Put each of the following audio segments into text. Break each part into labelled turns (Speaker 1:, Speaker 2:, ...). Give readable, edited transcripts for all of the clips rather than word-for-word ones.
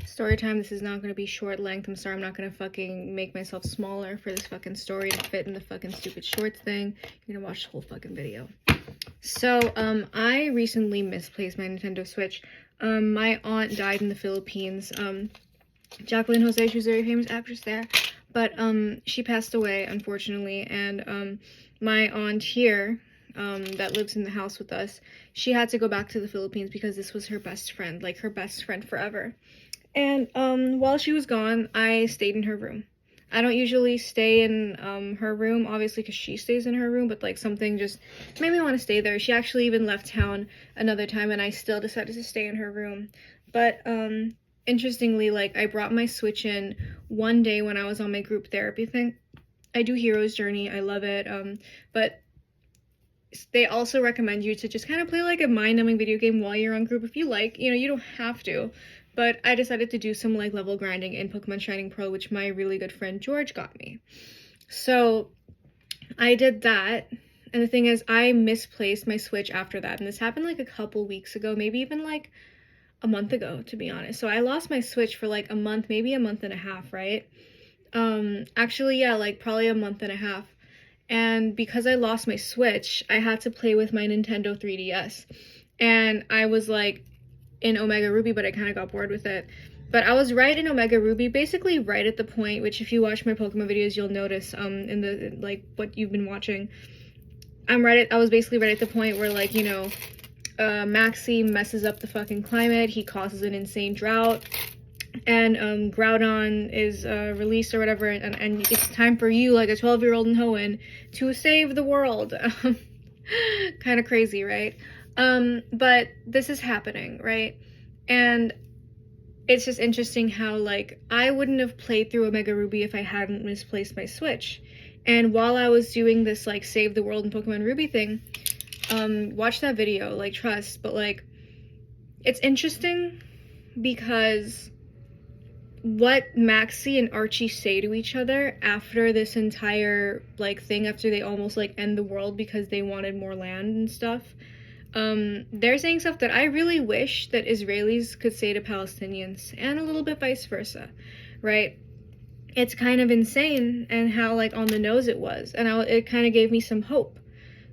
Speaker 1: Story time. This is not going to be short length. I'm sorry, I'm not going to fucking make myself smaller for this fucking story to fit in the fucking stupid shorts thing. You're gonna watch the whole fucking video. So, I recently misplaced my Nintendo Switch. My aunt died in the Philippines. Jacqueline Jose, she was a very famous actress there. But, she passed away, unfortunately. And, my aunt here, that lives in the house with us, she had to go back to the Philippines because this was her best friend, like her best friend forever. And while she was gone, I stayed in her room. I don't usually stay in her room, obviously, because she stays in her room, but like something just made me want to stay there. She actually even left town another time, and I still decided to stay in her room. But interestingly, like I brought my Switch in one day when I was on my group therapy thing. I do Hero's Journey, I love it, but they also recommend you to just kind of play like a mind-numbing video game while you're on group if you like. You know, you don't have to. But I decided to do some like level grinding in Pokemon Shining Pearl, which my really good friend George got me. So I did that. And the thing is, I misplaced my Switch after that. And this happened like a couple weeks ago, maybe even like a month ago, to be honest. So I lost my Switch for like a month, maybe a month and a half, right? Actually, yeah, like probably a month and a half. And because I lost my Switch, I had to play with my Nintendo 3DS. And I was like in Omega Ruby, but I kind of got bored with it. But I was right in Omega Ruby, basically right at the point, which if you watch my Pokemon videos, you'll notice in the, like, what you've been watching. I was basically right at the point where, like, you know, Maxie messes up the fucking climate, he causes an insane drought, and Groudon is released or whatever, and it's time for you, like a 12-year-old in Hoenn, to save the world. Kind of crazy, right? But this is happening, right? And it's just interesting how, like, I wouldn't have played through Omega Ruby if I hadn't misplaced my Switch. And while I was doing this, like, save the world in Pokemon Ruby thing, watch that video, like, trust, but, like, it's interesting because what Maxie and Archie say to each other after this entire, like, thing, after they almost, like, end the world because they wanted more land and stuff, they're saying stuff that I really wish that Israelis could say to Palestinians, and a little bit vice versa, right? It's kind of insane, and how, like, on the nose it was, and it kind of gave me some hope.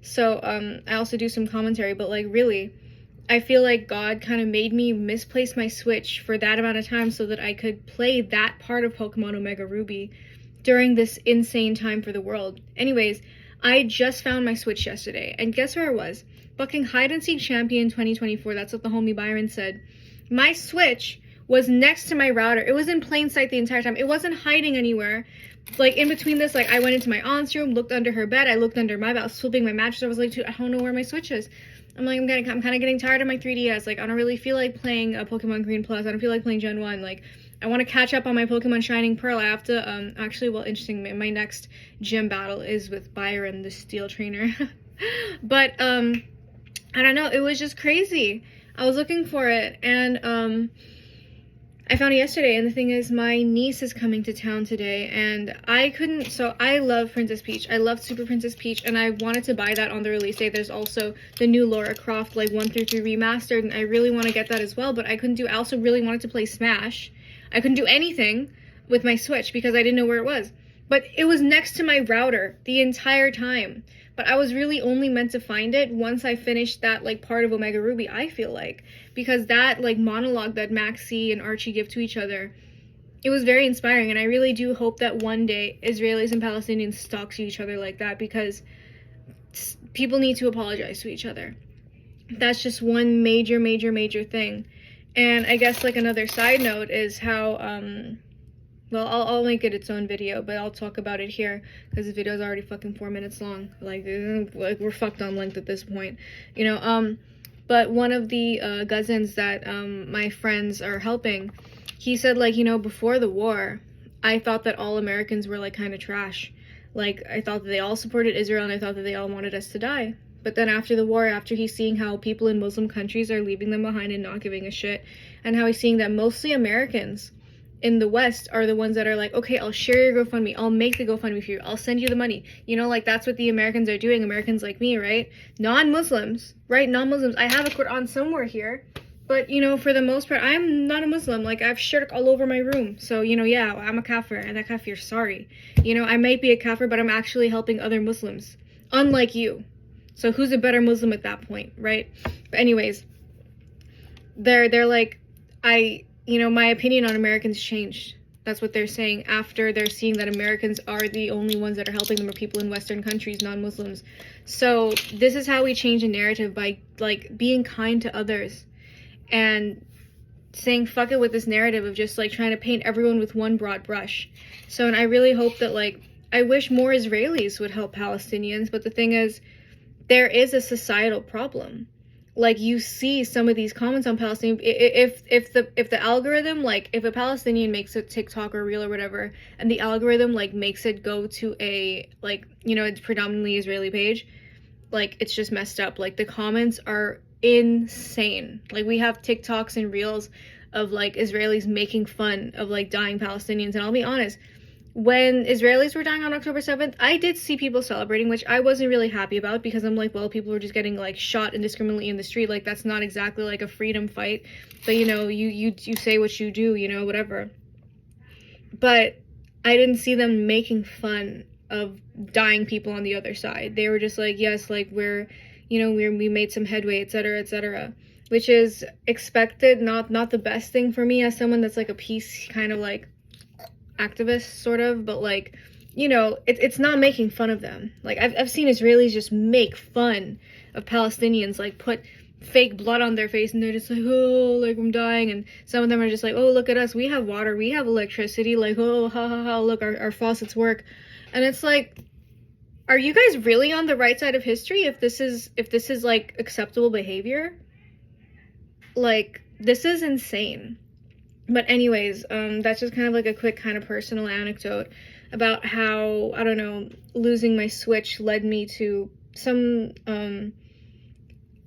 Speaker 1: So, I also do some commentary, but, like, really, I feel like God kind of made me misplace my Switch for that amount of time so that I could play that part of Pokemon Omega Ruby during this insane time for the world. Anyways, I just found my Switch yesterday, and guess where it was? Fucking Hide and Seek Champion 2024, that's what the homie Byron said. My Switch was next to my router. It was in plain sight the entire time. It wasn't hiding anywhere. Like, in between this, like, I went into my aunt's room, looked under her bed, I looked under my bed, I was flipping my mattress, I was like, dude, I don't know where my Switch is. I'm like, I'm kind of getting tired of my 3DS. Like, I don't really feel like playing Pokemon Green Plus. I don't feel like playing Gen 1. Like, I want to catch up on my Pokemon Shining Pearl. I have to, actually, well, interesting, my next gym battle is with Byron, the Steel Trainer. But, I don't know, it was just crazy. I was looking for it, and, I found it yesterday, and the thing is, my niece is coming to town today, and so I love Princess Peach. I love Super Princess Peach, and I wanted to buy that on the release day. There's also the new Lara Croft, like, 1 through 3 remastered, and I really want to get that as well, but I also really wanted to play Smash. I couldn't do anything with my Switch because I didn't know where it was. But it was next to my router the entire time. But I was really only meant to find it once I finished that, like, part of Omega Ruby, I feel like. Because that, like, monologue that Maxie and Archie give to each other, it was very inspiring. And I really do hope that one day Israelis and Palestinians talk to each other like that, because people need to apologize to each other. That's just one major, major, major thing. And I guess, like, another side note is how, well, I'll make it its own video, but I'll talk about it here, because the video is already fucking 4 minutes long. Like, we're fucked on length at this point, you know. But one of the cousins that my friends are helping, he said, like, you know, before the war, I thought that all Americans were, like, kind of trash. Like, I thought that they all supported Israel, and I thought that they all wanted us to die. But then after the war, after he's seeing how people in Muslim countries are leaving them behind and not giving a shit, and how he's seeing that mostly Americans in the West are the ones that are like, okay, I'll share your GoFundMe, I'll make the GoFundMe for you, I'll send you the money. You know, like, that's what the Americans are doing, Americans like me, right? Non-Muslims, right? Non-Muslims. I have a Quran somewhere here But, you know, for the most part, I'm not a Muslim. Like, I have shirk all over my room. So, you know, yeah, I'm a kafir. And that kafir, sorry. You know, I might be a kafir, but I'm actually helping other Muslims. Unlike you. So who's a better Muslim at that point, right? But anyways, they're like, you know, my opinion on Americans changed. That's what they're saying after they're seeing that Americans are the only ones that are helping them, are people in Western countries, non-Muslims. So this is how we change a narrative, by, like, being kind to others. And saying fuck it with this narrative of just, like, trying to paint everyone with one broad brush. So, and I really hope that, like, I wish more Israelis would help Palestinians, but the thing is, there is a societal problem. Like, you see some of these comments on Palestine, if the algorithm, like, if a Palestinian makes a TikTok or reel or whatever, and the algorithm, like, makes it go to a, like, you know, it's predominantly Israeli page, like, it's just messed up. Like, the comments are insane. Like, we have TikToks and reels of, like, Israelis making fun of, like, dying Palestinians. And I'll be honest, when Israelis were dying on October 7th, I did see people celebrating, which I wasn't really happy about, because I'm like, well, people were just getting, like, shot indiscriminately in the street. Like, that's not exactly, like, a freedom fight. But, you know, you say what you do, you know, whatever. But I didn't see them making fun of dying people on the other side. They were just like, yes, like, we made some headway, etc., etc., which is expected, not the best thing for me as someone that's, like, a peace kind of, like, activist, sort of, but, like, you know, it's not making fun of them. Like, I've seen Israelis just make fun of Palestinians, like, put fake blood on their face, and they're just like, oh, like, I'm dying, and some of them are just like, oh, look at us, we have water, we have electricity, like, oh, ha ha ha, look, our faucets work. And it's like, are you guys really on the right side of history if this is like acceptable behavior? Like, this is insane. But anyways, that's just kind of like a quick kind of personal anecdote about how, I don't know, losing my Switch led me to some,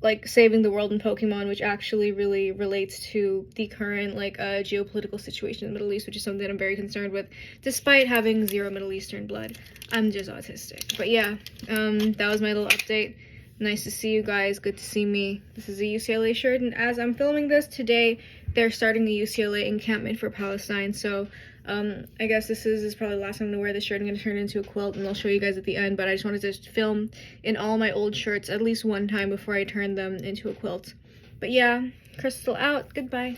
Speaker 1: like, saving the world in Pokemon, which actually really relates to the current, like, geopolitical situation in the Middle East, which is something that I'm very concerned with, despite having 0 Middle Eastern blood. I'm just autistic. But yeah, that was my little update. Nice to see you guys. Good to see me. This is a UCLA shirt, and as I'm filming this today, they're starting the UCLA encampment for Palestine, so I guess this is probably the last time I'm gonna wear this shirt. I'm gonna turn it into a quilt, and I'll show you guys at the end, but I just wanted to film in all my old shirts at least one time before I turn them into a quilt. But yeah, Crystal out. Goodbye.